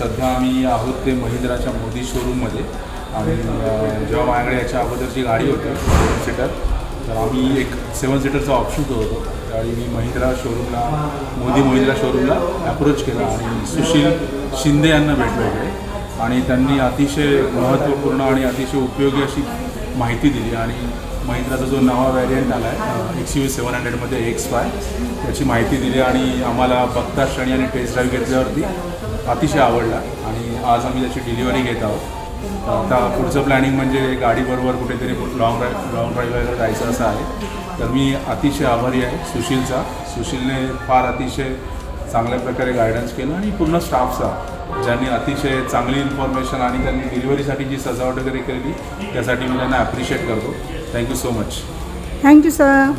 सध्या आम्ही आहोत ते महिंद्राच्या मोदी शोरूममध्ये आणि जेव्हा माझ्याकडे याच्या अगोदरची गाडी होती 7 सीटर, तर आम्ही एक 7 सीटरचा ऑप्शन करत होतो. त्यावेळी मी महिंद्रा शोरूमला ॲप्रोच केला आणि सुशील शिंदे यांना भेटलो इकडे आणि त्यांनी अतिशय महत्त्वपूर्ण आणि अतिशय उपयोगी अशी माहिती दिली आणि महिंद्राचा जो नवा व्हॅरियंट आला आहे XUV 700मध्ये XY त्याची माहिती दिली आणि आम्हाला बघता क्षणी आणि टेस्ट ड्राईव्ह घेतल्यावरती अतिशय आवडला आणि आज आम्ही त्याची डिलिव्हरी घेत आहोत. आता पुढचं प्लॅनिंग म्हणजे गाडीबरोबर कुठेतरी लॉंग ड्राईव्हला जायचं असं आहे. तर मी अतिशय आभारी आहे सुशीलने फार अतिशय चांगल्या प्रकारे गायडन्स केलं आणि पूर्ण स्टाफचा ज्यांनी अतिशय चांगली इन्फॉर्मेशन आणि त्यांनी डिलिव्हरीसाठी जी सजावट वगैरे केली त्यासाठी मी त्यांना ॲप्रिशिएट करतो. Thank you so much. Thank you sir.